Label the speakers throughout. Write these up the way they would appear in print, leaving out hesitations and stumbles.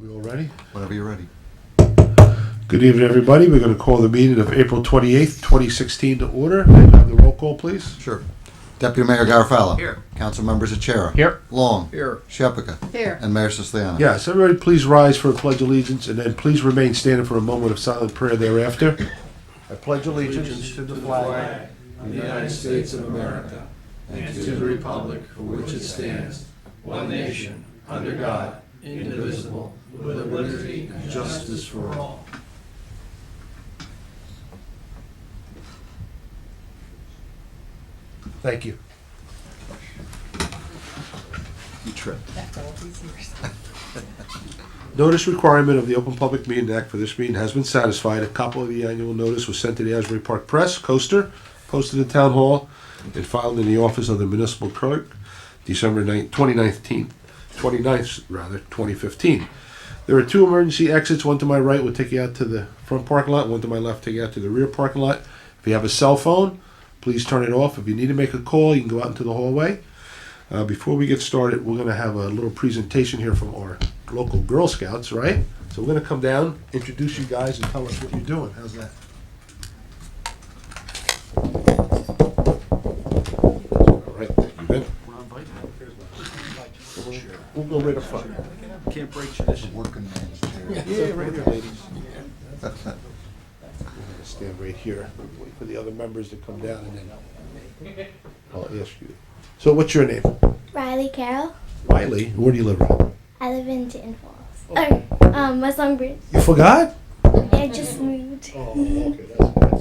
Speaker 1: We all ready?
Speaker 2: Whenever you're ready.
Speaker 1: Good evening, everybody. We're going to call the meeting of April 28th, 2016 to order. May I have the roll call, please?
Speaker 2: Sure. Deputy Mayor Garofalo.
Speaker 3: Here.
Speaker 2: Council members Achara.
Speaker 1: Here.
Speaker 2: Long.
Speaker 3: Here.
Speaker 2: Shephaka.
Speaker 4: Here.
Speaker 2: And Mayor Siciliano.
Speaker 1: Yes, everybody please rise for a pledge of allegiance and then please remain standing for a moment of silent prayer thereafter. I pledge allegiance to the flag
Speaker 5: of the United States of America and to the republic for which it stands, one nation, under God, indivisible, with liberty and justice for all.
Speaker 1: Thank you.
Speaker 2: You tripped.
Speaker 1: Notice requirement of the Open Public Meeting Act for this meeting has been satisfied. A copy of the annual notice was sent to the Asbury Park Press, Coaster, posted in Town Hall, and filed in the office of the Municipal Clerk, December 29th, 2015. There are two emergency exits. One to my right will take you out to the front parking lot. One to my left take you out to the rear parking lot. If you have a cell phone, please turn it off. If you need to make a call, you can go out into the hallway. Before we get started, we're going to have a little presentation here from our local Girl Scouts, right? So we're going to come down, introduce you guys, and tell us what you're doing. How's that? All right, you Ben? We'll go right up front.
Speaker 3: Can't break tradition.
Speaker 2: Working man's chair.
Speaker 1: Yeah, right here, ladies. We're going to stand right here. Wait for the other members to come down, and then I'll ask you. So what's your name?
Speaker 6: Riley Carroll.
Speaker 1: Riley. Where do you live, Riley?
Speaker 6: I live in Tinton Falls. West Long Bridge.
Speaker 1: You forgot?
Speaker 6: I just moved.
Speaker 1: Oh, okay.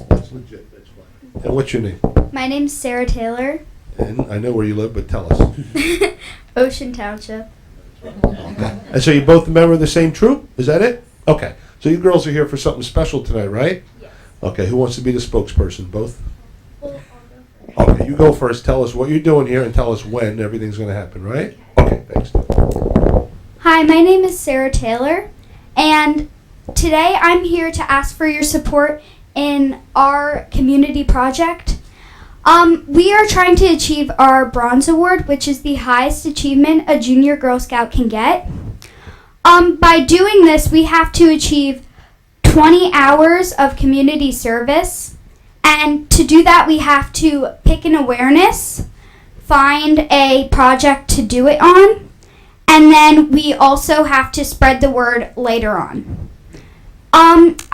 Speaker 1: That's legit. That's fine. And what's your name?
Speaker 6: My name's Sarah Taylor.
Speaker 1: And I know where you live, but tell us.
Speaker 6: Ocean Township.
Speaker 1: And so you're both a member of the same troop? Is that it? Okay. So you girls are here for something special tonight, right?
Speaker 6: Yes.
Speaker 1: Okay. Who wants to be the spokesperson? Both? Okay. You go first. Tell us what you're doing here and tell us when everything's going to happen, right? Okay. Thanks.
Speaker 6: Hi, my name is Sarah Taylor, and today I'm here to ask for your support in our community project. We are trying to achieve our Bronze Award, which is the highest achievement a junior Girl Scout can get. By doing this, we have to achieve 20 hours of community service, and to do that, we have to pick an awareness, find a project to do it on, and then we also have to spread the word later on.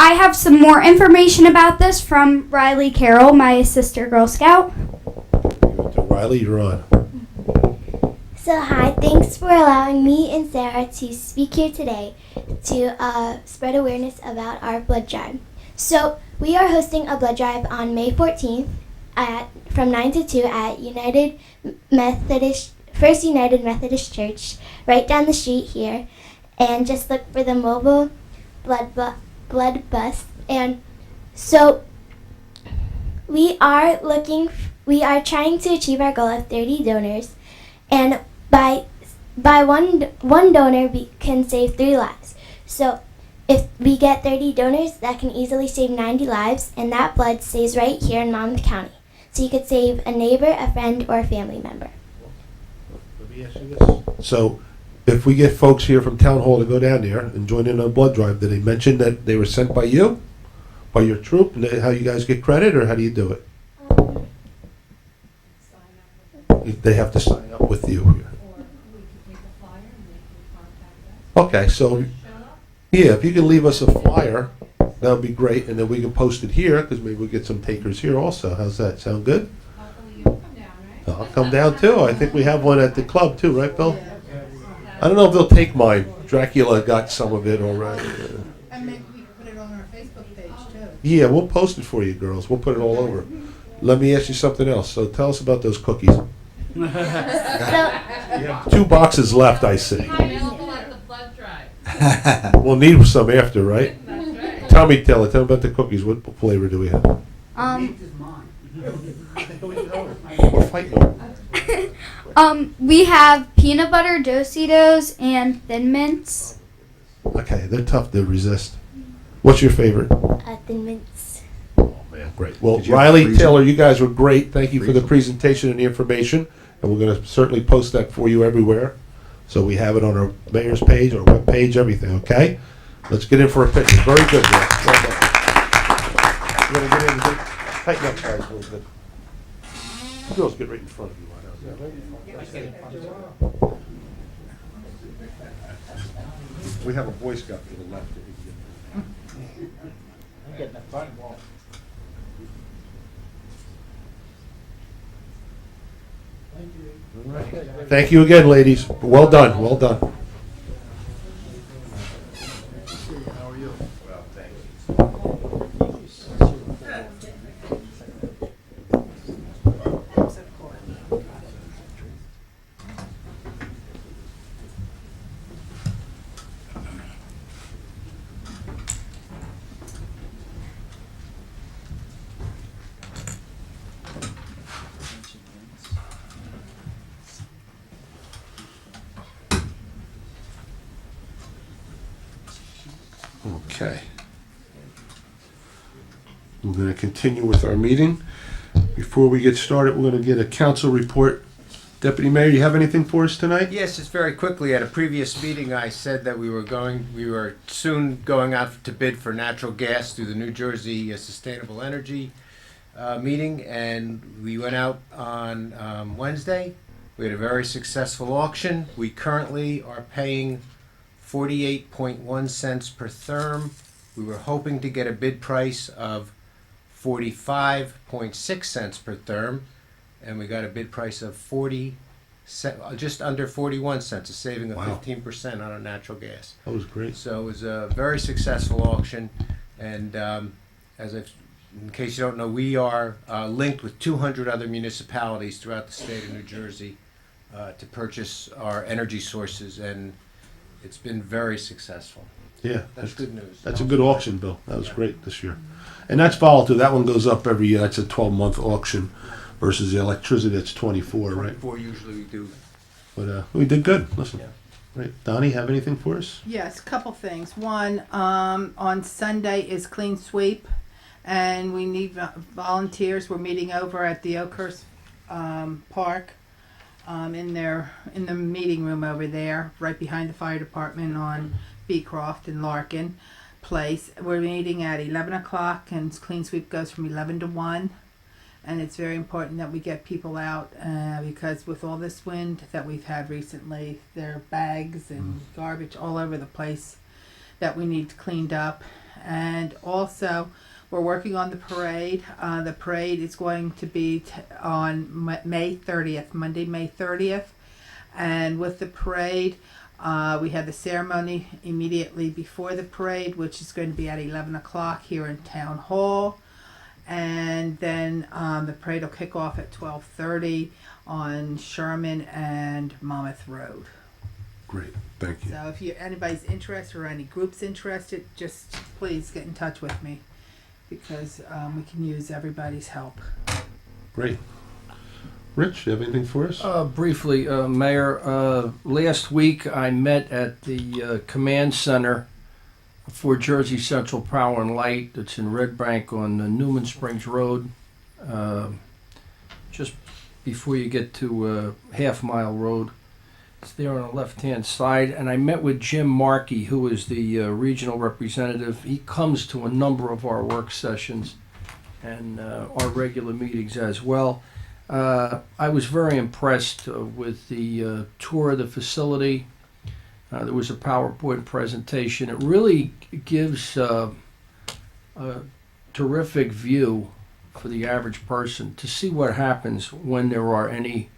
Speaker 6: I have some more information about this from Riley Carroll, my sister Girl Scout.
Speaker 1: Riley, you're on.
Speaker 6: So hi, thanks for allowing me and Sarah to speak here today to spread awareness about our blood drive. So we are hosting a blood drive on May 14th from 9 to 2 at First United Methodist Church, right down the street here, and just look for the mobile blood bus. And so we are trying to achieve our goal of 30 donors, and by one donor we can save 3 lives. So if we get 30 donors, that can easily save 90 lives, and that blood stays right here in Monmouth County. So you could save a neighbor, a friend, or a family member.
Speaker 1: Let me ask you this. So, if we get folks here from Town Hall to go down there and join in on a blood drive, did they mention that they were sent by you? By your troop? And how you guys get credit, or how do you do it? They have to sign up with you. Okay, so, yeah, if you can leave us a flyer, that would be great, and then we can post it here, because maybe we'll get some takers here also. How's that? Sound good? I'll come down too. I think we have one at the club too, right, Bill? I don't know if they'll take mine. Dracula got some of it already.
Speaker 4: And maybe we can put it on our Facebook page too.
Speaker 1: Yeah, we'll post it for you girls. We'll put it all over. Let me ask you something else. So tell us about those cookies. You have 2 boxes left, I see.
Speaker 7: Available at the blood drive.
Speaker 1: We'll need some after, right?
Speaker 7: That's right.
Speaker 1: Tell me about the cookies. What flavor do we have? We're fighting over it.
Speaker 6: We have peanut butter Dositos and Thin Mints.
Speaker 1: Okay, they're tough to resist. What's your favorite?
Speaker 6: Thin Mints.
Speaker 1: Oh man, great. Well,
Speaker 2: Did you have
Speaker 1: Riley,
Speaker 2: to freeze
Speaker 1: Taylor, you guys were great. Thank you for the
Speaker 2: Freeze 'em.
Speaker 1: presentation and the information, and we're going to certainly post that for you everywhere. So we have it on our mayor's page, our web page, everything, okay? Let's get in for a picture. Very good, Rick. Well done. We're gonna get in and tighten up guys a little bit. You girls get right in front of you. Why not? We have a Boy Scout to the left. If you can get All right. Thank you again, ladies. Well done, well done. Okay. We're going to continue with our meeting. Before we get started, we're going to get a council report. Deputy Mayor, you have anything for us tonight?
Speaker 8: Yes, just very quickly. At a previous meeting, I said that we were soon going out to bid for natural gas through the New Jersey Sustainable Energy meeting, and we went out on Wednesday. We had a very successful auction. We currently are paying 48.1 cents per therm. We were hoping to get a bid price of 45.6 cents per therm, and we got a bid price of just under 41 cents, a saving of
Speaker 1: Wow.
Speaker 8: 15% on our natural gas.
Speaker 1: That was great.
Speaker 8: So it was a very successful auction, and in case you don't know, we are linked with 200 other municipalities throughout the state of New Jersey to purchase our energy sources, and it's been very successful.
Speaker 1: Yeah,
Speaker 8: That's good news.
Speaker 1: That's a good auction, Bill. That was great this year. And that's volatile. That one goes up every year. That's a 12-month auction versus the electricity that's 24, right?
Speaker 8: 24 usually we do.
Speaker 1: But we did good. Listen.
Speaker 8: Yeah.
Speaker 1: Right. Donnie, have anything for us?
Speaker 4: Yes, couple things. One, on Sunday is clean sweep, and we need volunteers. We're meeting over at the Oakhurst Park, in the meeting room over there, right behind the fire department on Beecroft and Larkin Place. We're meeting at 11 o'clock, and clean sweep goes from 11 to 1. And it's very important that we get people out because with all this wind that we've had recently, there are bags and garbage all over the place that we need cleaned up. And also, we're working on the parade. The parade is going to be on May 30th, Monday, May 30th. And with the parade, we have the ceremony immediately before the parade, which is going to be at 11 o'clock here in Town Hall. And then the parade will kick off at 12:30 on Sherman and Monmouth Road.
Speaker 1: Great. Thank you.
Speaker 4: So if anybody's interested or any groups interested, just please get in touch with me because we can use everybody's help.
Speaker 1: Great. Rich, you have anything for us?
Speaker 5: Briefly, Mayor, last week I met at the command center for Jersey Central Power and Light. It's in Red Bank on Newman Springs Road, just before you get to Half Mile Road. It's there on the left-hand side. And I met with Jim Markey, who is the regional representative. He comes to a number of our work sessions and our regular meetings as well. I was very impressed with the tour of the facility. There was a PowerPoint presentation. It really gives a terrific view for the average person to see what happens when there are any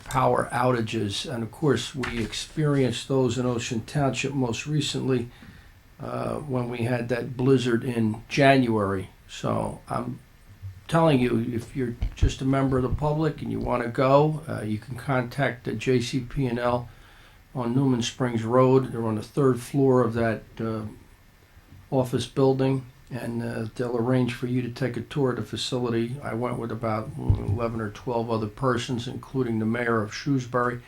Speaker 5: power outages. And of course, we experienced those in Ocean Township most recently when we had that blizzard in January. So I'm telling you, if you're just a member of the public and you want to go, you can contact the JCP&L on Newman Springs Road. They're on the third floor of that office building, and they'll arrange for you to take a tour of the facility. I went with about 11 or 12 other persons, including the mayor of Shrewsbury,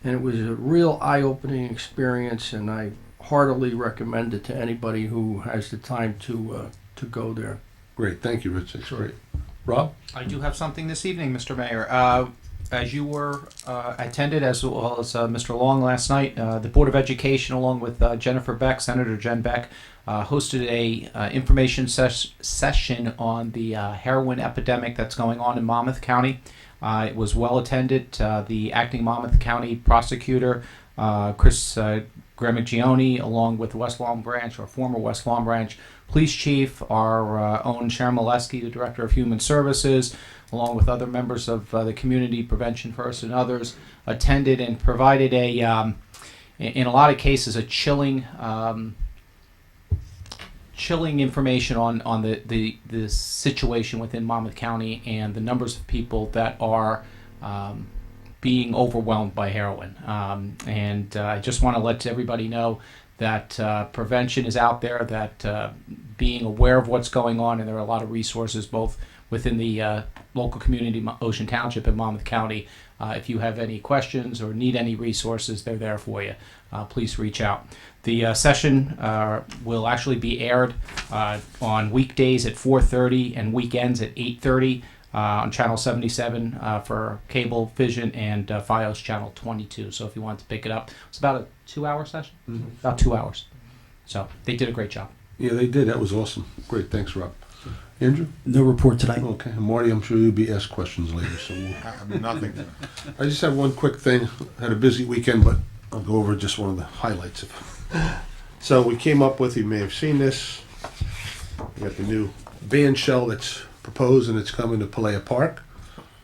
Speaker 5: and it was a real eye-opening experience, and I heartily recommend it to anybody who has the time to go there.
Speaker 1: Great. Thank you, Rich. That's great. Rob?
Speaker 3: I do have something this evening, Mr. Mayor.
Speaker 9: as you were attended, as well as Mr. Long last night, the Board of Education, along with Jennifer Beck, Senator Jen Beck, hosted a information session on the heroin epidemic that's going on in Monmouth County. It was well attended. The acting Monmouth County prosecutor, Chris Gramaggione, along with West Long Branch, or former West Long Branch Police Chief, our own Sharon Molesky, the Director of Human Services, along with other members of the community, Prevention First and others, attended and provided in a lot of cases, a chilling information on the situation within Monmouth County and the numbers of people that are being overwhelmed by heroin. And I just want to let everybody know that prevention is out there, that being aware of what's going on, and there are a lot of resources both within the local community, Ocean Township and Monmouth County. If you have any questions or need any resources, they're there for you. Please reach out. The session will actually be aired on weekdays at 4:30 and weekends at 8:30 on Channel 77 for cable, vision, and Fios Channel 22. So if you want to pick it up, it's about a 2-hour session, about 2 hours. So they did a great job.
Speaker 1: Yeah, they did. That was awesome. Great. Thanks, Rob. Andrew?
Speaker 10: No report tonight.
Speaker 1: Okay. And Marty, I'm sure you'll be asked questions later. So nothing. I just have one quick thing. Had a busy weekend, but I'll go over just one of the highlights. So we came up with, you may have seen this, we got the new band shell that's proposed, and it's coming to Palea Park.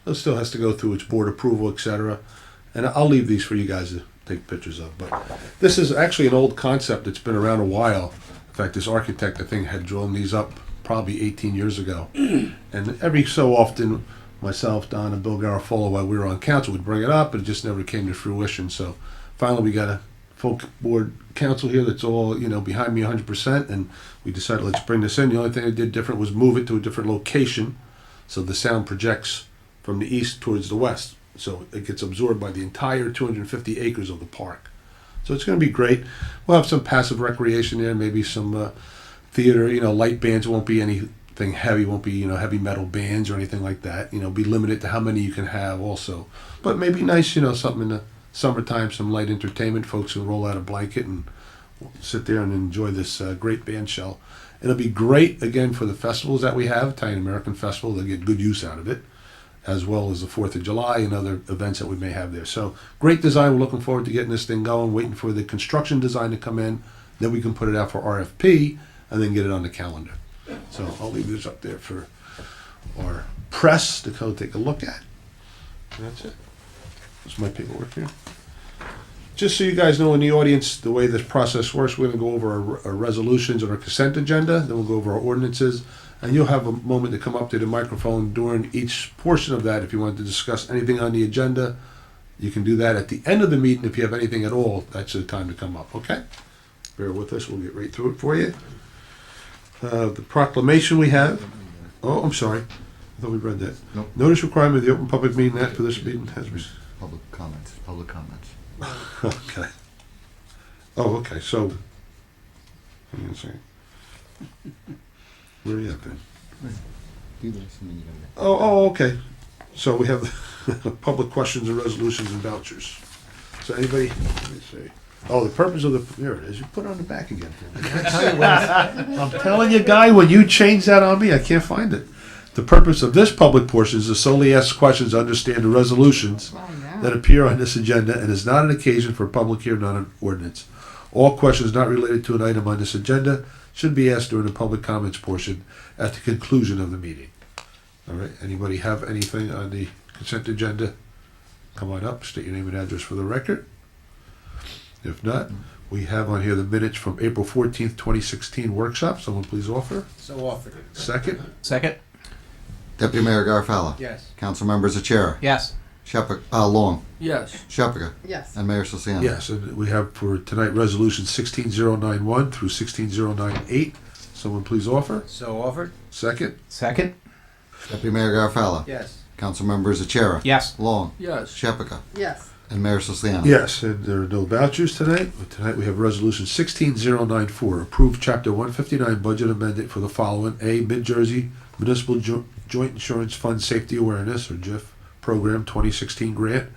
Speaker 1: It still has to go through its board approval, etc. And I'll leave these for you guys to take pictures of. But this is actually an old concept that's been around a while. In fact, this architect, I think, had drawn these up probably 18 years ago. And every so often, myself, Don, and Bill Garofalo, while we were on council, would bring it up, but it just never came to fruition. So finally, we got a full board council here that's all, behind me 100%, and we decided, let's bring this in. The only thing I did different was move it to a different location, so the sound projects from the east towards the west, so it gets absorbed by the entire 250 acres of the park. So it's going to be great. We'll have some passive recreation there, maybe some theater, light bands. Won't be anything heavy, won't be, heavy metal bands or anything like that. Be limited to how many you can have also. But maybe nice, something in the summertime, some light entertainment. Folks will roll out a blanket and sit there and enjoy this great band shell. It'll be great, again, for the festivals that we have, Italian American Festival. They'll get good use out of it, as well as the 4th of July and other events that we may have there. So great design. We're looking forward to getting this thing going, waiting for the construction design to come in. Then we can put it out for RFP and then get it on the calendar. So I'll leave this up there for our press to go take a look at. And that's it. That's my paperwork here. Just so you guys know in the audience, the way this process works, we're going to go over our resolutions and our consent agenda, then we'll go over our ordinances, and you'll have a moment to come up to the microphone during each portion of that. If you want to discuss anything on the agenda, you can do that at the end of the meeting. If you have anything at all, that's the time to come up, okay? Bear with us, we'll get right through it for you. The proclamation we have, oh, I'm sorry, I thought we read that.
Speaker 2: Nope.
Speaker 1: Notice requirement of the Open Public Meeting Act for this meeting has been...
Speaker 2: Public comments.
Speaker 1: Okay. Oh, okay, so, hang on a second. Where are you at then?
Speaker 2: Do this and then you gotta
Speaker 1: Oh, okay. So we have public questions and resolutions and vouchers. So anybody, let me see. Oh, the purpose of the, there it is. You put it on the back again. I'm telling you, guy, when you change that on me, I can't find it. The purpose of this public portion is to solely ask questions to understand the resolutions that appear on this agenda and is not an occasion for a public hearing on an ordinance. All questions not related to an item on this agenda should be asked during the public comments portion at the conclusion of the meeting. All right, anybody have anything on the consent agenda? Come on up, state your name and address for the record. If not, we have on here the minutes from April 14th, 2016 workshop. Someone please offer.
Speaker 8: So offered.
Speaker 1: Second.
Speaker 9: Second?
Speaker 2: Deputy Mayor Garofalo.
Speaker 8: Yes.
Speaker 2: Council members Achara.
Speaker 9: Yes.
Speaker 2: Long.
Speaker 5: Yes.
Speaker 2: Shepherd.
Speaker 4: Yes.
Speaker 2: And Mayor Siciliano.
Speaker 1: Yes, and we have for tonight resolution 16091 through 16098. Someone please offer.
Speaker 8: So offered.
Speaker 1: Second.
Speaker 9: Second?
Speaker 2: Deputy Mayor Garofalo.
Speaker 8: Yes.
Speaker 2: Council members Achara.
Speaker 9: Yes.
Speaker 2: Long.
Speaker 5: Yes.
Speaker 2: Shepherd.
Speaker 4: Yes.
Speaker 2: And Mayor Siciliano.
Speaker 1: Yes, and there are no vouchers tonight. But tonight we have resolution 16094. Approve chapter 159 budget amendment for the following: A, Mid-Jersey Municipal Joint Insurance Fund Safety Awareness, or JIF, Program 2016 grant,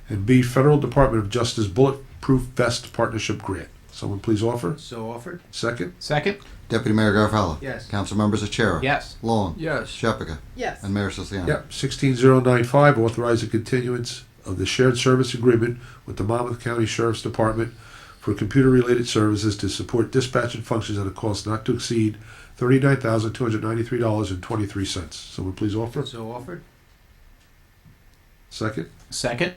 Speaker 1: and B, Federal Department of Justice Bulletproof Vest Partnership grant. Someone please offer.
Speaker 8: So offered.
Speaker 1: Second.
Speaker 9: Second?
Speaker 2: Deputy Mayor Garfella.
Speaker 8: Yes.
Speaker 2: Council members Achara.
Speaker 9: Yes.
Speaker 2: Long.
Speaker 5: Yes.
Speaker 2: Shepherd.
Speaker 4: Yes.
Speaker 2: And Mayor Siciliano.
Speaker 1: Yep, 16095, authorize the continuance of the shared service agreement with the Monmouth County Sheriff's Department for computer-related services to support dispatch and functions at a cost not to exceed $39,293.23. Someone please offer.
Speaker 8: So offered.
Speaker 1: Second.
Speaker 9: Second?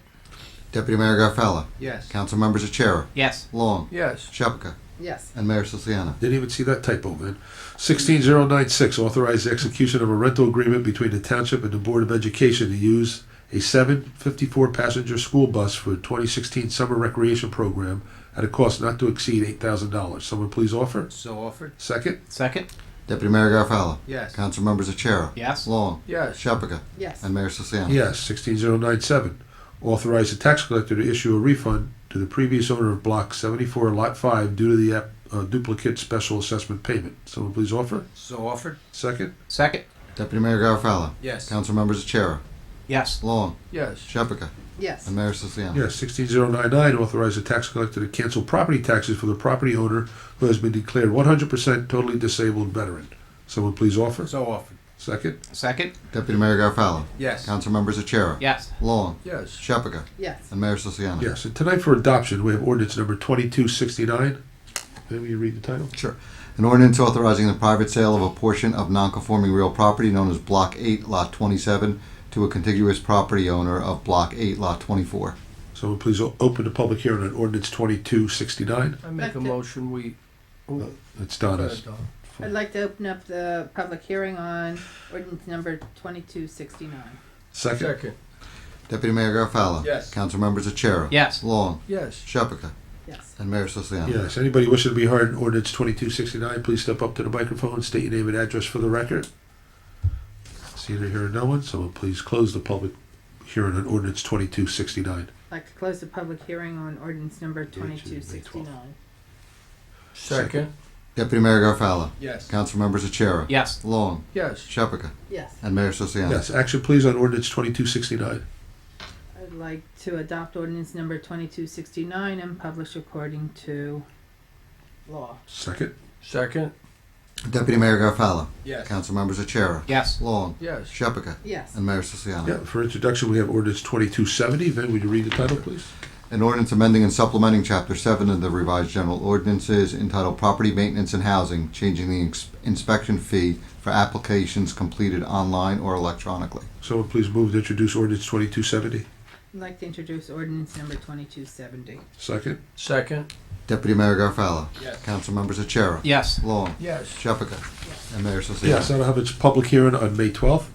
Speaker 2: Deputy Mayor Garfella.
Speaker 8: Yes.
Speaker 2: Council members Achara.
Speaker 9: Yes.
Speaker 2: Long.
Speaker 5: Yes.
Speaker 2: Shepherd.
Speaker 4: Yes.
Speaker 2: And Mayor Siciliano.
Speaker 1: Didn't even see that typo, man. 16096, authorize the execution of a rental agreement between the Township and the Board of Education to use a 754-passenger school bus for the 2016 summer recreation program at a cost not to exceed $8,000. Someone please offer.
Speaker 8: So offered.
Speaker 1: Second.
Speaker 9: Second?
Speaker 2: Deputy Mayor Garfella.
Speaker 8: Yes.
Speaker 2: Council members Achara.
Speaker 9: Yes.
Speaker 2: Long.
Speaker 5: Yes.
Speaker 2: Shepherd.
Speaker 4: Yes.
Speaker 2: And Mayor Siciliano.
Speaker 1: Yes. 16097, authorize the tax collector to issue a refund to the previous owner of Block 74, Lot 5 due to the duplicate special assessment payment. Someone please offer.
Speaker 8: So offered.
Speaker 1: Second.
Speaker 9: Second?
Speaker 2: Deputy Mayor Garfella.
Speaker 8: Yes.
Speaker 2: Council members Achara.
Speaker 9: Yes.
Speaker 2: Long.
Speaker 5: Yes.
Speaker 2: Shepherd.
Speaker 4: Yes.
Speaker 2: And Mayor Siciliano.
Speaker 1: Yes. 16099, authorize the tax collector to cancel property taxes for the property owner who has been declared 100% totally disabled veteran. Someone please offer.
Speaker 8: So offered.
Speaker 1: Second.
Speaker 9: Second?
Speaker 2: Deputy Mayor Garfella.
Speaker 8: Yes.
Speaker 2: Council members Achara.
Speaker 9: Yes.
Speaker 2: Long.
Speaker 5: Yes.
Speaker 2: Shepherd.
Speaker 4: Yes.
Speaker 2: And Mayor Siciliano.
Speaker 1: Yes. And tonight for adoption, we have ordinance number 2269. Maybe you read the title?
Speaker 2: Sure. An ordinance authorizing the private sale of a portion of non-conforming real property known as Block 8, Lot 27, to a contiguous property owner of Block 8, Lot 24.
Speaker 1: Someone please open the public hearing on ordinance 2269.
Speaker 5: I make a motion we. Oh,
Speaker 1: It's
Speaker 5: go
Speaker 1: Donna's.
Speaker 5: ahead, Don.
Speaker 4: I'd like to open up the public hearing on ordinance number 2269.
Speaker 1: Second.
Speaker 5: Second.
Speaker 2: Deputy Mayor Garfella.
Speaker 8: Yes.
Speaker 2: Council members Achara.
Speaker 9: Yes.
Speaker 2: Long.
Speaker 5: Yes.
Speaker 2: Shepherd.
Speaker 4: Yes.
Speaker 2: And Mayor Siciliano.
Speaker 1: Yes. Anybody wishing to be heard in ordinance 2269, please step up to the microphone, state your name and address for the record. See or hear no one, so please close the public hearing on ordinance 2269.
Speaker 4: I'd like to close the public hearing on ordinance number 2269.
Speaker 5: Second.
Speaker 2: Deputy Mayor Garfella.
Speaker 8: Yes.
Speaker 2: Council members Achara.
Speaker 9: Yes.
Speaker 2: Long.
Speaker 5: Yes.
Speaker 2: Shepherd.
Speaker 4: Yes.
Speaker 2: And Mayor Siciliano.
Speaker 1: Yes. Action please on ordinance 2269.
Speaker 4: I'd like to adopt ordinance number 2269 and publish according to law.
Speaker 1: Second.
Speaker 5: Second.
Speaker 2: Deputy Mayor Garfella.
Speaker 8: Yes.
Speaker 2: Council members Achara.
Speaker 9: Yes.
Speaker 2: Long.
Speaker 5: Yes.
Speaker 2: Shepherd.
Speaker 4: Yes.
Speaker 2: And Mayor Siciliano.
Speaker 1: Yeah. For introduction, we have ordinance 2270. Vin, would you read the title, please?
Speaker 2: An ordinance amending and supplementing Chapter 7 of the revised general ordinances entitled Property Maintenance and Housing, changing the inspection fee for applications completed online or electronically.
Speaker 1: Someone please move to introduce ordinance 2270.
Speaker 4: I'd like to introduce ordinance number 2270.
Speaker 1: Second.
Speaker 5: Second.
Speaker 2: Deputy Mayor Garfella.
Speaker 8: Yes.
Speaker 2: Council members Achara.
Speaker 9: Yes.
Speaker 2: Long.
Speaker 5: Yes.
Speaker 2: Shepherd. And Mayor Siciliano.
Speaker 1: Yes, that'll have its public hearing on May 12th.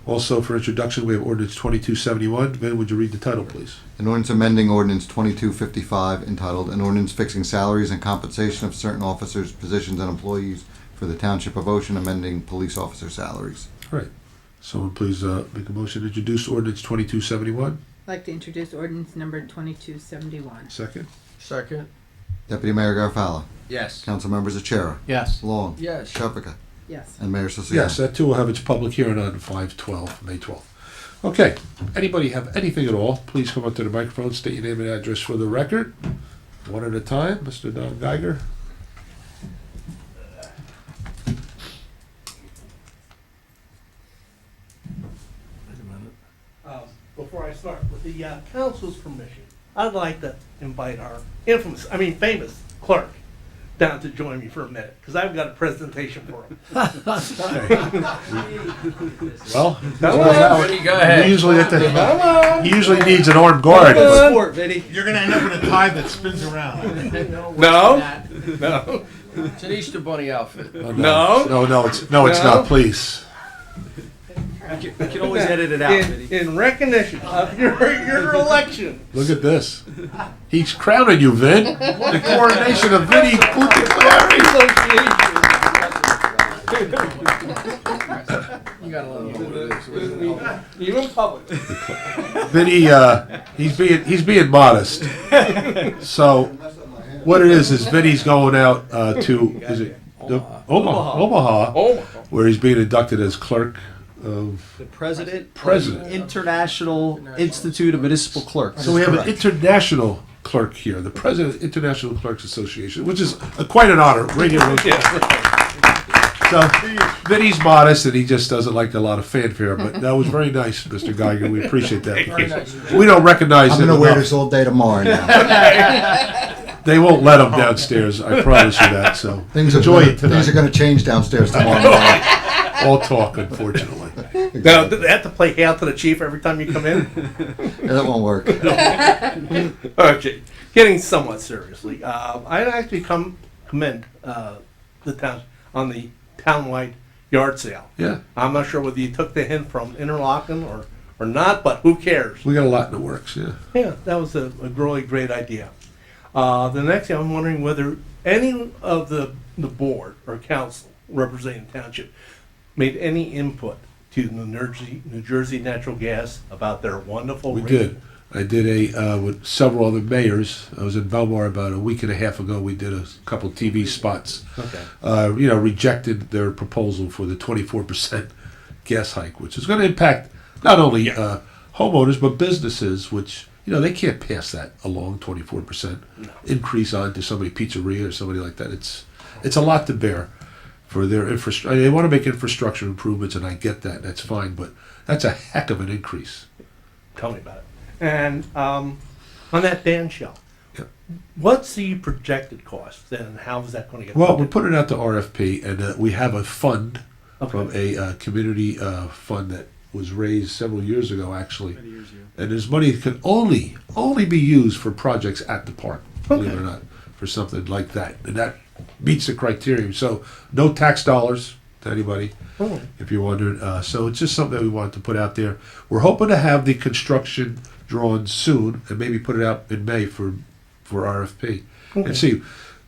Speaker 1: Also, for introduction, we have ordinance 2271. Vin, would you read the title, please?
Speaker 2: An ordinance amending ordinance 2255 entitled An Ordinance Fixing Salaries and Compensation of Certain Officers, Positions, and Employees for the Township of Ocean, amending police officer salaries.
Speaker 1: All right. Someone please make a motion to introduce ordinance 2271.
Speaker 4: I'd like to introduce ordinance number 2271.
Speaker 1: Second.
Speaker 5: Second.
Speaker 2: Deputy Mayor Garfalla.
Speaker 8: Yes.
Speaker 2: Council members Achara.
Speaker 9: Yes.
Speaker 2: Long.
Speaker 5: Yes.
Speaker 2: Shepherd.
Speaker 4: Yes.
Speaker 2: And Mayor Siciliano.
Speaker 1: Yes, that too will have its public hearing on 5/12, May 12th. Okay. Anybody have anything at all, please come up to the microphone, state your name and address for the record. One at a time. Mr. Don Geiger.
Speaker 10: Before I start, with the council's permission, I'd like to invite our famous clerk down to join me for a minute, because I've got a presentation for him.
Speaker 1: Well,
Speaker 5: Go ahead.
Speaker 1: he usually
Speaker 10: Come on.
Speaker 1: he usually needs an armed guard.
Speaker 10: Come
Speaker 1: But
Speaker 10: on.
Speaker 3: Sport, Vinny. You're gonna end up in a tie that spins around.
Speaker 10: No, no,
Speaker 5: It's an Easter Bunny outfit.
Speaker 1: oh,
Speaker 10: No.
Speaker 1: it's
Speaker 10: No.
Speaker 1: not. Please.
Speaker 3: You can always edit it out, Vinny.
Speaker 10: in recognition of your election.
Speaker 1: Look at this. He's crowning you, Vin. The coronation of Vinny Puticlari.
Speaker 5: You gotta let me know what it is.
Speaker 10: Even public.
Speaker 1: Vinny, he's being modest. So, what it is Vinny's going out to Omaha,
Speaker 10: Oh,
Speaker 1: where he's being inducted as clerk of.
Speaker 3: The president.
Speaker 1: President.
Speaker 3: Of the International Institute of Municipal Clerks.
Speaker 1: So we have an international clerk here, the president of the International Clerks Association, which is quite an honor. Bring him. So, Vinny's modest and he just doesn't like a lot of fanfare, but that was very nice, Mr. Geiger. We appreciate that.
Speaker 5: Very nice.
Speaker 1: We don't recognize
Speaker 2: I'm
Speaker 1: him
Speaker 2: gonna wear
Speaker 1: enough.
Speaker 2: this all day tomorrow now.
Speaker 1: They won't let him downstairs. I promise you that. So enjoy it
Speaker 2: Things are
Speaker 1: tonight.
Speaker 2: gonna change downstairs tomorrow morning.
Speaker 1: All talk, unfortunately.
Speaker 10: Now, do they have to play hail to the chief every time you come in?
Speaker 2: Yeah, that won't work.
Speaker 10: Okay, getting somewhat seriously, I actually commend the town on the townwide yard sale.
Speaker 1: Yeah,
Speaker 10: I'm not sure whether you took the hint from Interlochen or not, but who cares?
Speaker 1: we got a lot in the works. Yeah.
Speaker 10: Yeah, that was a really great idea. The next thing, I'm wondering whether any of the board or council representing the township made any input to New Jersey Natural Gas about their wonderful
Speaker 1: We
Speaker 10: rate.
Speaker 1: did. I did with several other mayors. I was in Belmar about a week and a half ago. We did a couple TV spots.
Speaker 10: Okay.
Speaker 1: Rejected their proposal for the 24% gas hike, which is going to impact not only homeowners but businesses, which they can't pass that along. 24% increase on to somebody pizzeria or somebody like that. It's a lot to bear for their infrastructure. They want to make infrastructure improvements, and I get that. That's fine, but that's a heck of an increase.
Speaker 10: Tell me about it. And on that band shell,
Speaker 1: Yep.
Speaker 10: what's the projected cost, and how is that going to get
Speaker 1: Well, we're
Speaker 10: funded?
Speaker 1: putting it out to RFP, and we have a fund from
Speaker 10: Okay.
Speaker 1: a community fund that was raised several years ago, actually. And there's money that can only be used for projects at the park, believe it or
Speaker 10: Okay.
Speaker 1: not, for something like that. And that meets the criteria. So no tax dollars to anybody,
Speaker 10: Oh,
Speaker 1: if you're wondering. So it's just something that we wanted to put out there. We're hoping to have the construction drawn soon and maybe put it out in May for RFP.
Speaker 10: okay.
Speaker 1: And see,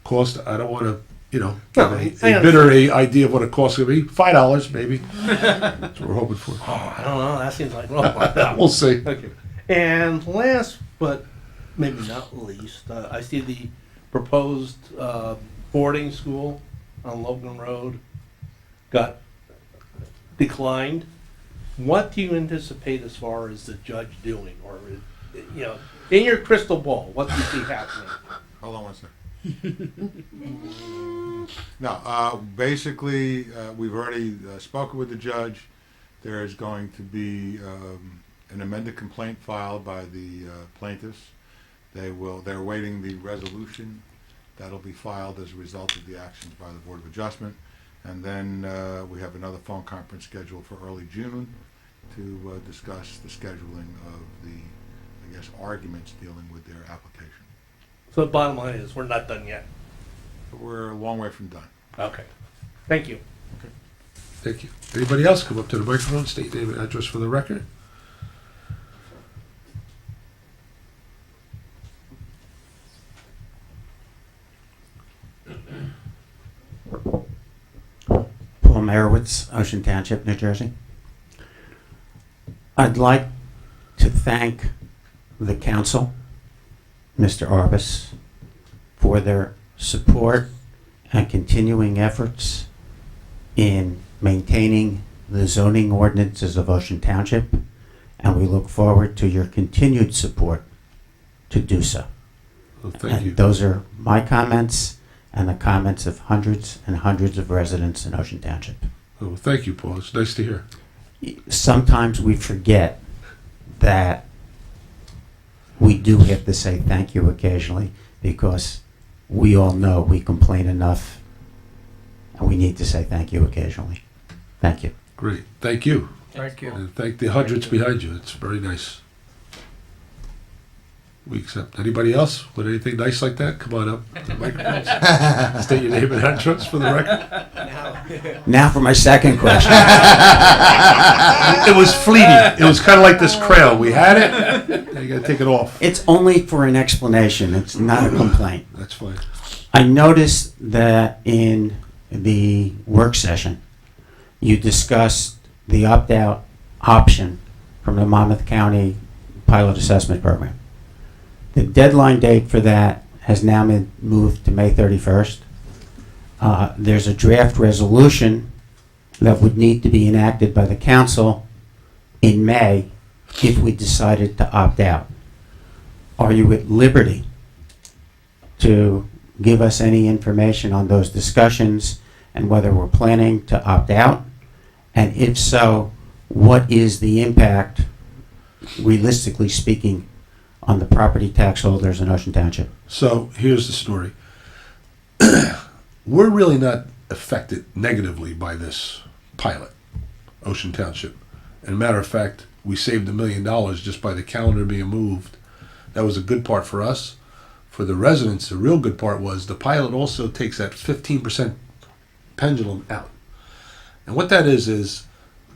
Speaker 1: cost, I don't want to, give
Speaker 10: No,
Speaker 1: a
Speaker 10: I
Speaker 1: bidder a idea of what it costs going to be. $5 maybe. That's what we're hoping for.
Speaker 10: Oh, I don't know. That seems like well.
Speaker 1: We'll see.
Speaker 10: Okay. And last but maybe not least, I see the proposed boarding school on Logan Road got declined. What do you anticipate as far as the judge doing, or in your crystal ball, what do you see happening?
Speaker 11: Hold on one second. No, basically, we've already spoken with the judge. There is going to be an amended complaint filed by the plaintiffs. They're awaiting the resolution that'll be filed as a result of the actions by the Board of Adjustment. And then we have another phone conference scheduled for early June to discuss the scheduling of the, arguments dealing with their application.
Speaker 10: So the bottom line is, we're not done yet.
Speaker 11: But we're a long way from done.
Speaker 10: Okay. Thank you.
Speaker 1: Thank you. Anybody else come up to the microphone, state name and address for the record?
Speaker 12: Paul Merowitz, Ocean Township, New Jersey. I'd like to thank the council, Mr. Arbus, for their support and continuing efforts in maintaining the zoning ordinances of Ocean Township, and we look forward to your continued support to do so.
Speaker 1: Well, thank you.
Speaker 12: Those are my comments and the comments of hundreds and hundreds of residents in Ocean Township.
Speaker 1: Oh, thank you, Paul. It's nice to hear.
Speaker 12: Sometimes we forget that we do have to say thank you occasionally, because we all know we complain enough and we need to say thank you occasionally. Thank you.
Speaker 1: Great. Thank you.
Speaker 5: Thank you.
Speaker 1: And thank the hundreds behind you. It's very nice. We accept. Anybody else with anything nice like that? Come on up to the microphone. State your name and address for the record.
Speaker 12: Now for my second question.
Speaker 1: It was fleeting. It was kind of like this crown. We had it. Now you got to take it off.
Speaker 12: It's only for an explanation. It's not a complaint.
Speaker 1: That's fine.
Speaker 12: I noticed that in the work session, you discussed the opt-out option from the Monmouth County Pilot Assessment Program. The deadline date for that has now been moved to May 31st. There's a draft resolution that would need to be enacted by the council in May if we decided to opt out. Are you at liberty to give us any information on those discussions and whether we're planning to opt out? And if so, what is the impact, realistically speaking, on the property tax holders in Ocean Township?
Speaker 1: So here's the story. We're really not affected negatively by this pilot, Ocean Township. And matter of fact, we saved $1 million just by the calendar being moved. That was a good part for us. For the residents, the real good part was the pilot also takes that 15% pendulum out. And what that is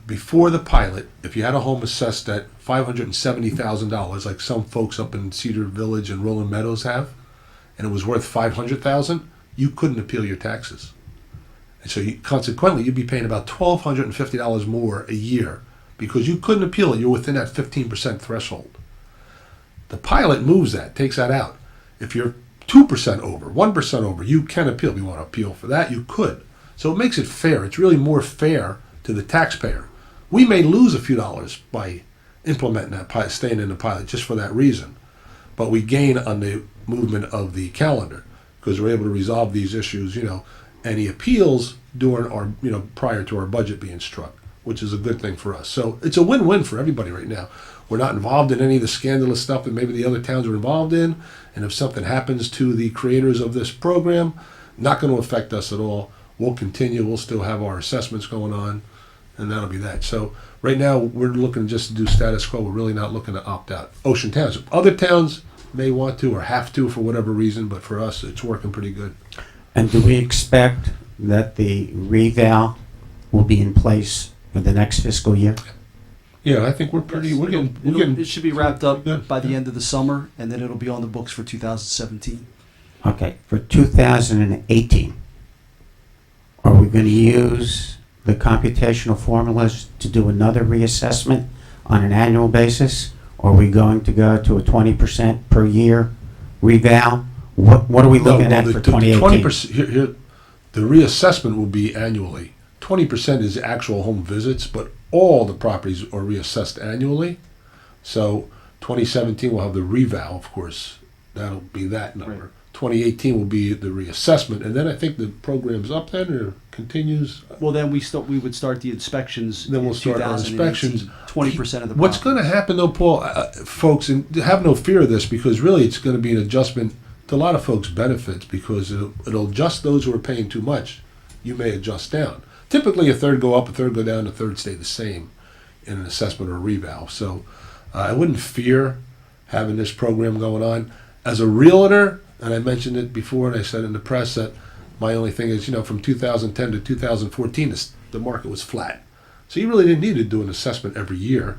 Speaker 1: before the pilot, if you had a home assessed at $570,000, like some folks up in Cedar Village and Rolling Meadows have, and it was worth $500,000, you couldn't appeal your taxes. And so consequently, you'd be paying about $1,250 more a year because you couldn't appeal it. You're within that 15% threshold. The pilot moves that, takes that out. If you're 2% over, 1% over, you can appeal. If you want to appeal for that, you could. So it makes it fair. It's really more fair to the taxpayer. We may lose a few dollars by implementing that pilot, staying in the pilot, just for that reason. But we gain on the movement of the calendar because we're able to resolve these issues, any appeals during our, prior to our budget being struck, which is a good thing for us. So it's a win-win for everybody right now. We're not involved in any of the scandalous stuff that maybe the other towns are involved in. And if something happens to the creators of this program, not going to affect us at all. We'll continue. We'll still have our assessments going on, and that'll be that. So right now, we're looking just to do status quo. We're really not looking to opt out. Ocean Township. Other towns may want to or have to for whatever reason, but for us, it's working pretty good.
Speaker 12: And do we expect that the reval will be in place for the next fiscal year?
Speaker 1: Yeah, I think we're pretty.
Speaker 3: Yes,
Speaker 1: we're getting.
Speaker 3: it should be wrapped up
Speaker 1: Good.
Speaker 3: by the end of the summer, and then it'll be on the books for 2017.
Speaker 12: Okay, for 2018, are we going to use the computational formulas to do another reassessment on an annual basis? Or are we going to go to a 20% per year reval? What are we looking at for 2018?
Speaker 1: 20%. Here, the reassessment will be annually. 20% is actual home visits, but all the properties are reassessed annually. So 2017 will have the reval, of course. That'll be that number.
Speaker 3: Right.
Speaker 1: 2018 will be the reassessment, and then I think the program's up then or continues.
Speaker 3: Well, then we would start the inspections.
Speaker 1: Then we'll
Speaker 3: in
Speaker 1: start our
Speaker 3: 2018,
Speaker 1: inspections.
Speaker 3: 20% of the.
Speaker 1: What's going to happen though, Paul, folks, and have no fear of this because really it's going to be an adjustment to a lot of folks' benefits because it'll adjust those who are paying too much. You may adjust down. Typically, a third go up, a third go down, a third stay the same in an assessment or a reval. So I wouldn't fear having this program going on. As a realtor, and I mentioned it before, and I said in the press that my only thing is, from 2010 to 2014, the market was flat. So you really didn't need to do an assessment every year.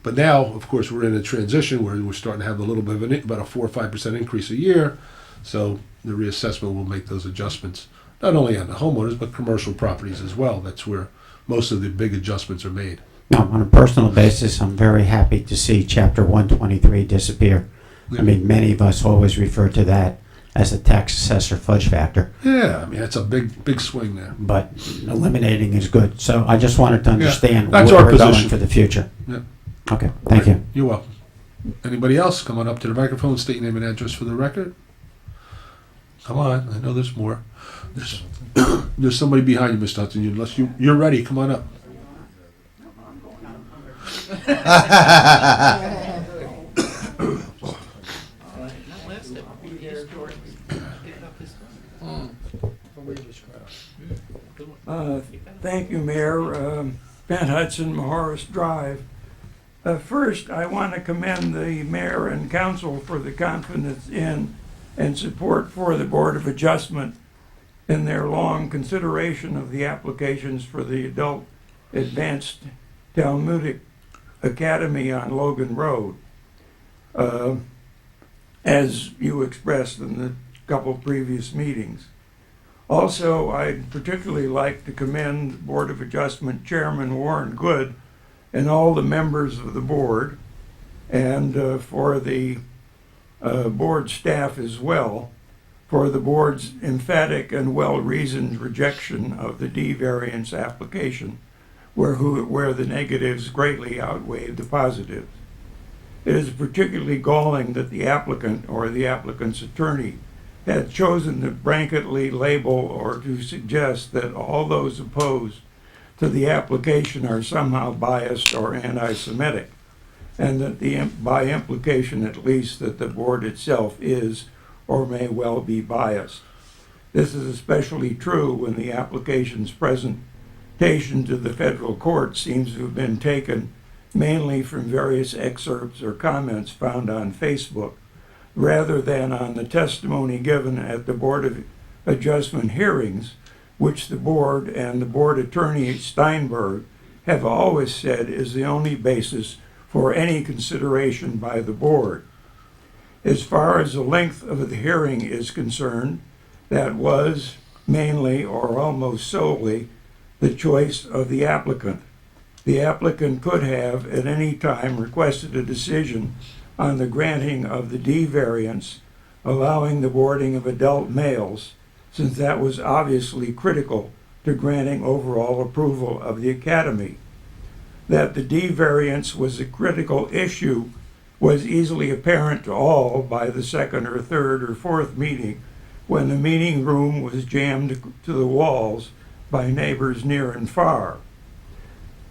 Speaker 1: But now, of course, we're in a transition where we're starting to have a little bit of about a 4 or 5% increase a year. So the reassessment will make those adjustments, not only on the homeowners, but commercial properties as well. That's where most of the big adjustments are made.
Speaker 12: No, on a personal basis, I'm very happy to see Chapter 123 disappear. I mean, many of us always refer to that as a tax assessor fudge factor.
Speaker 1: Yeah, I mean, it's a big swing there.
Speaker 12: But eliminating is good. So I just wanted to understand
Speaker 1: that's
Speaker 12: where
Speaker 1: our
Speaker 12: we're going
Speaker 1: position
Speaker 12: for the future.
Speaker 1: Yeah.
Speaker 12: Okay, thank you.
Speaker 1: You're welcome. Anybody else? Come on up to the microphone, state your name and address for the record. Come on, I know there's more. There's somebody behind you, Mr. Hudson. Unless you're ready, come on up.
Speaker 13: Thank you, Mayor. Ben Hudson, Mahoris Drive. First, I want to commend the mayor and council for the confidence in and support for the Board of Adjustment in their long consideration of the applications for the Adult Advanced Talmudic Academy on Logan Road. As you expressed in the couple previous meetings. Also, I'd particularly like to commend Board of Adjustment Chairman Warren Good and all the members of the board, and for the board staff as well, for the board's emphatic and well-reasoned rejection of the D variance application where the negatives greatly outweighed the positives. It is particularly galling that the applicant or the applicant's attorney had chosen to blanketly label or to suggest that all those opposed to the application are somehow biased or anti-Semitic, and that by implication at least that the board itself is or may well be biased. This is especially true when the application's presentation to the federal court seems to have been taken mainly from various excerpts or comments found on Facebook, rather than on the testimony given at the Board of Adjustment hearings, which the board and the board attorney Steinberg have always said is the only basis for any consideration by the board. As far as the length of the hearing is concerned, that was mainly or almost solely the choice of the applicant. The applicant could have at any time requested a decision on the granting of the D variance, allowing the boarding of adult males, since that was obviously critical to granting overall approval of the academy. That the D variance was a critical issue was easily apparent to all by the second or third or fourth meeting, when the meeting room was jammed to the walls by neighbors near and far.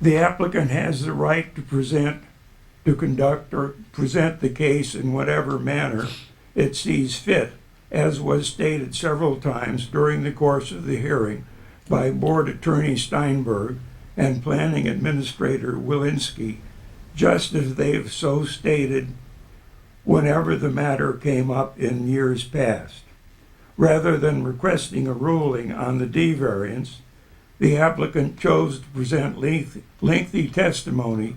Speaker 13: The applicant has the right to present the case in whatever manner it sees fit, as was stated several times during the course of the hearing by Board Attorney Steinberg and Planning Administrator Wilinski, just as they've so stated whenever the matter came up in years past. Rather than requesting a ruling on the D variance, the applicant chose to present lengthy testimony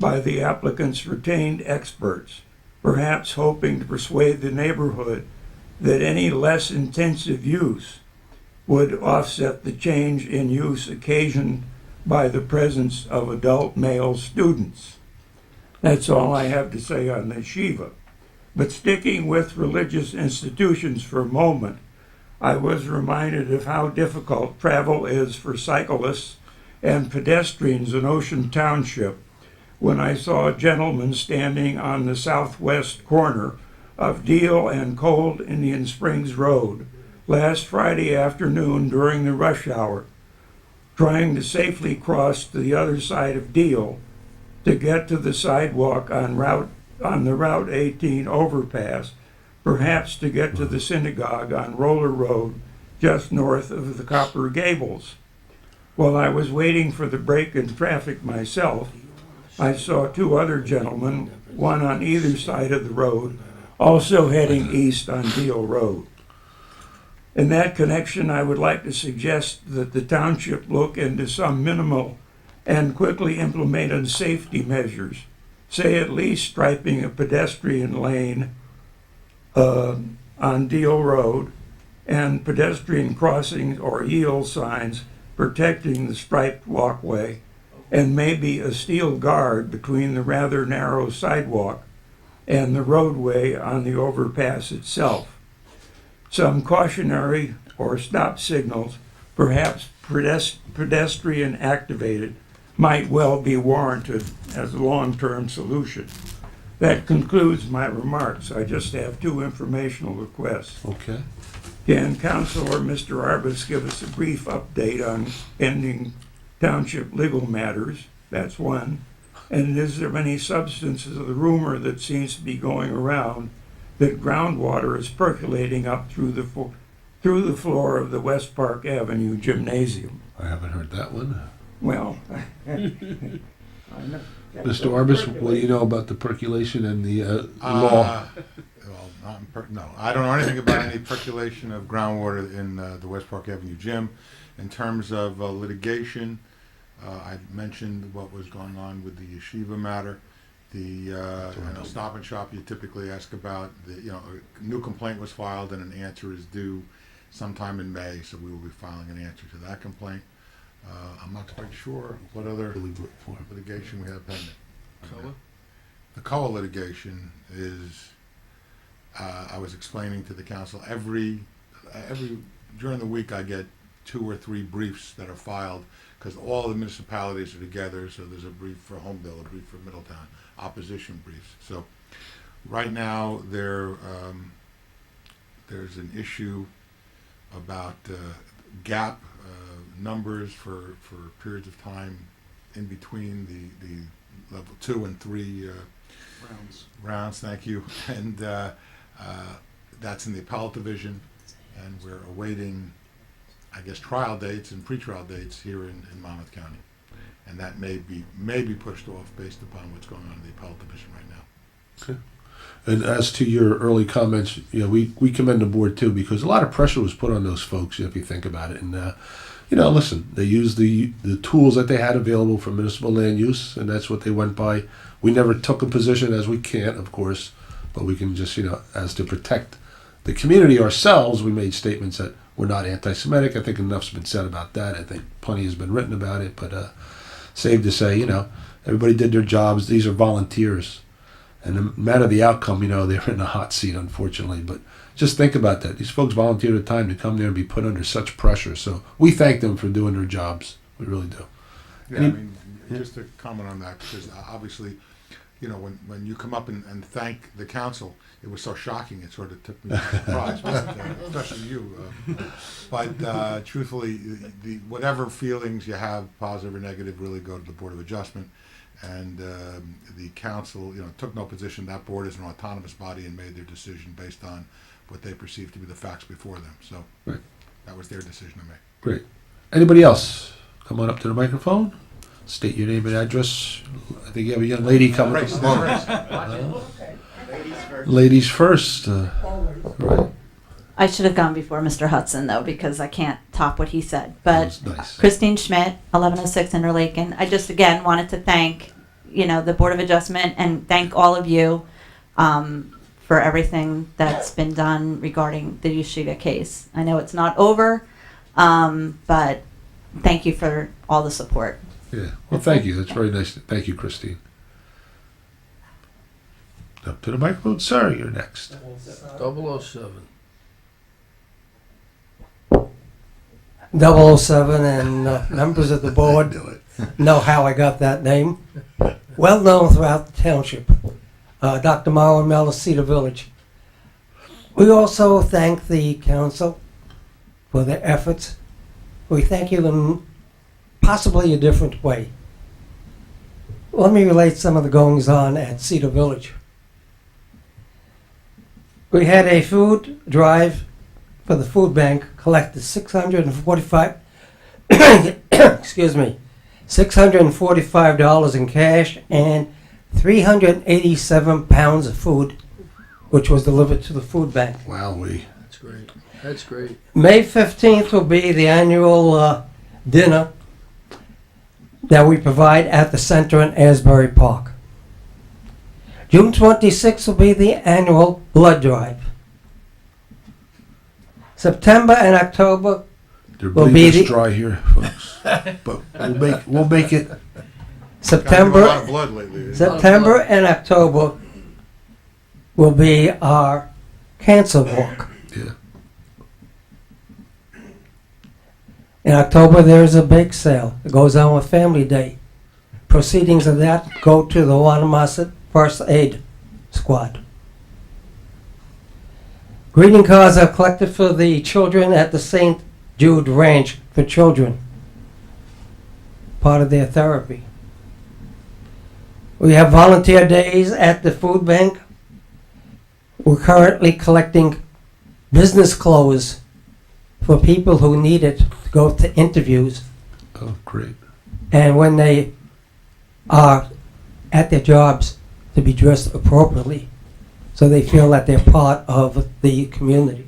Speaker 13: by the applicant's retained experts, perhaps hoping to persuade the neighborhood that any less intensive use would offset the change in use occasioned by the presence of adult male students. That's all I have to say on the yeshiva. But sticking with religious institutions for a moment, I was reminded of how difficult travel is for cyclists and pedestrians in Ocean Township when I saw a gentleman standing on the southwest corner of Deal and Cold Indian Springs Road last Friday afternoon during the rush hour, trying to safely cross to the other side of Deal to get to the sidewalk on the Route 18 overpass, perhaps to get to the synagogue on Roller Road just north of the Copper Gables. While I was waiting for the break in traffic myself, I saw two other gentlemen, one on either side of the road, also heading east on Deal Road. In that connection, I would like to suggest that the township look into some minimal and quickly implemented safety measures, say at least striping a pedestrian lane on Deal Road and pedestrian crossings or yield signs protecting the striped walkway, and maybe a steel guard between the rather narrow sidewalk and the roadway on the overpass itself. Some cautionary or stop signals, perhaps pedestrian activated, might well be warranted as a long-term solution. That concludes my remarks. I just have two informational requests.
Speaker 1: Okay.
Speaker 13: Can Councilor Mr. Arbus give us a brief update on pending township legal matters? That's one. And is there any substance of the rumor that seems to be going around that groundwater is percolating up through the floor of the West Park Avenue gymnasium?
Speaker 1: I haven't heard that one.
Speaker 13: Well,
Speaker 1: Mr. Arbus, what do you know about the percolation and the law?
Speaker 11: Well, no, I don't know anything about any percolation of groundwater in the West Park Avenue gym. In terms of litigation, I mentioned what was going on with the yeshiva matter. The Stop and Shop you typically ask about. A new complaint was filed and an answer is due sometime in May, so we will be filing an answer to that complaint. I'm not quite sure what other litigation we have pending.
Speaker 3: COA?
Speaker 11: The COA litigation is, I was explaining to the council, every during the week I get 2 or 3 briefs that are filed, because all the municipalities are together, so there's a brief for Homedale, a brief for Middletown, opposition briefs. So right now, there's an issue about gap numbers for periods of time in between the level 2 and 3 rounds, thank you. And that's in the appellate division, and we're awaiting, I guess, trial dates and pretrial dates here in Monmouth County. And that may be pushed off based upon what's going on in the appellate division right now.
Speaker 1: Okay. And as to your early comments, we commend the board too, because a lot of pressure was put on those folks, if you think about it. And listen, they used the tools that they had available for municipal land use, and that's what they went by. We never took a position, as we can't, of course, but we can just, as to protect the community ourselves, we made statements that we're not anti-Semitic. I think enough's been said about that. I think plenty has been written about it, but safe to say, everybody did their jobs. These are volunteers. And no matter the outcome, they're in a hot seat, unfortunately. But just think about that. These folks volunteered their time to come there and be put under such pressure. So we thank them for doing their jobs. We really do.
Speaker 11: Yeah, just to comment on that, because obviously, when you come up and thank the council, it was so shocking, it sort of took me by surprise, especially you. But truthfully, whatever feelings you have, positive or negative, really go to the Board of Adjustment. And the council, took no position. That board is an autonomous body and made their decision based on what they perceive to be the facts before them. So
Speaker 1: Right.
Speaker 11: that was their decision to make.
Speaker 1: Great. Anybody else? Come on up to the microphone. State your name and address. I think you have a young lady coming. Ladies first. Right.
Speaker 14: I should have gone before Mr. Hudson, though, because I can't top what he said. But
Speaker 1: Nice.
Speaker 14: Christine Schmidt, 1106 Interlaken. I just, again, wanted to thank, the Board of Adjustment and thank all of you for everything that's been done regarding the Yoshida case. I know it's not over, but thank you for all the support.
Speaker 1: Yeah. Well, thank you. That's very nice. Thank you, Christine. Up to the microphone. Sir, you're next.
Speaker 5: 007.
Speaker 15: 007 and members of the board know how I got that name. Well known throughout the township. Dr. Morrow and Mel of Cedar Village. We also thank the council for their efforts. We thank you in possibly a different way. Let me relate some of the goings on at Cedar Village. We had a food drive for the food bank, collected $645 excuse me, $645 in cash and 387 pounds of food, which was delivered to the food bank.
Speaker 1: Wowee.
Speaker 5: That's great. That's great.
Speaker 15: May 15th will be the annual dinner that we provide at the center in Asbury Park. June 26th will be the annual blood drive. September and October
Speaker 1: They're
Speaker 15: will be
Speaker 1: bleeding
Speaker 15: the
Speaker 1: us dry here, folks. But we'll make it.
Speaker 11: Gotta give a
Speaker 15: September
Speaker 11: lot of blood lately.
Speaker 15: September and October will be our cancer walk.
Speaker 1: Yeah.
Speaker 15: In October, there's a bake sale. It goes on with Family Day. Proceedings of that go to the Wanamassa First Aid Squad. Greeting cards are collected for the children at the St. Jude Ranch for children. Part of their therapy. We have volunteer days at the food bank. We're currently collecting business clothes for people who need it to go to interviews.
Speaker 1: Oh, great.
Speaker 15: And when they are at their jobs, to be dressed appropriately so they feel that they're part of the community.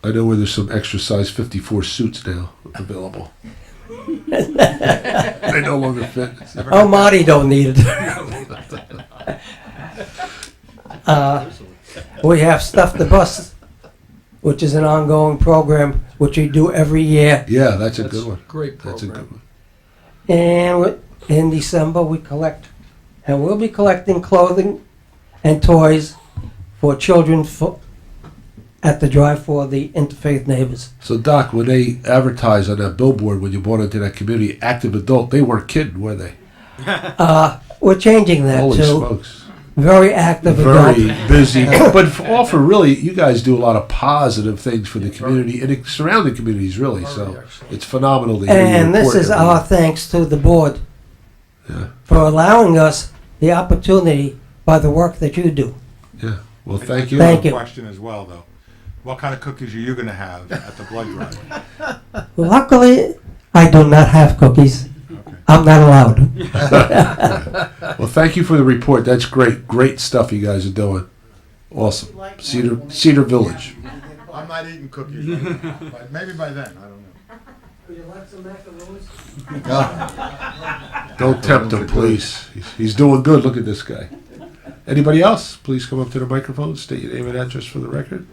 Speaker 1: I know where there's some extra size 54 suits now available. They no longer fit.
Speaker 15: Oh, Marty don't need it. We have Stuff the Bus, which is an ongoing program which we do every year.
Speaker 1: Yeah, that's a good one.
Speaker 5: Great
Speaker 1: That's a
Speaker 5: program.
Speaker 1: good one.
Speaker 15: And in December, we collect, and we'll be collecting clothing and toys for children at the drive for the interfaith neighbors.
Speaker 1: So, Doc, when they advertised on that billboard when you bought into that community, active adult, they weren't kidding, were they?
Speaker 15: We're changing that
Speaker 1: Holy
Speaker 15: to
Speaker 1: smokes.
Speaker 15: very active
Speaker 1: Very
Speaker 15: adult.
Speaker 1: busy. But all for really, you guys do a lot of positive things for the community and the surrounding communities, really. So it's phenomenal to hear you
Speaker 15: And this
Speaker 1: report
Speaker 15: is
Speaker 1: every
Speaker 15: our
Speaker 1: week.
Speaker 15: thanks to the board
Speaker 1: Yeah.
Speaker 15: for allowing us the opportunity by the work that you do.
Speaker 1: Yeah. Well, thank you.
Speaker 15: Thank you.
Speaker 11: Question as well, though. What kind of cookies are you going to have at the blood drive?
Speaker 15: Luckily, I do not have cookies. I'm not allowed.
Speaker 1: Well, thank you for the report. That's great. Great stuff you guys are doing. Awesome. Cedar Village.
Speaker 11: I'm not eating cookies right now, but maybe by then, I don't know.
Speaker 15: Would you like some macaroons?
Speaker 1: Don't tempt him, please. He's doing good. Look at this guy. Anybody else? Please come up to the microphone. State your name and address for the record.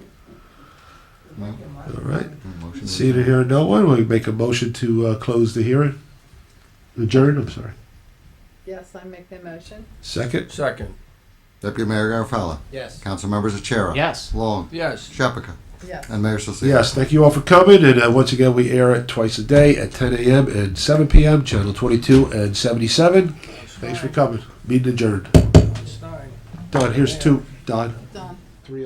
Speaker 2: No?
Speaker 1: All right.
Speaker 2: Motion to
Speaker 1: See to hear no one. We make a motion to close the hearing. Adjourn. I'm sorry.
Speaker 4: Yes, I make the motion.
Speaker 1: Second.
Speaker 5: Second.
Speaker 2: Deputy Mayor Garofalo.
Speaker 8: Yes.
Speaker 2: Council members Achara.
Speaker 9: Yes.
Speaker 2: Long.
Speaker 5: Yes.
Speaker 2: Shephaka.
Speaker 4: Yes.
Speaker 2: And Mayor Cecile.
Speaker 1: Yes, thank you all for coming. And once again, we air it twice a day at 10 a.m. and 7 p.m., Channel 22 and 77. Thanks for coming. Meeting adjourned. Don, here's two. Don.
Speaker 4: Done.
Speaker 1: 3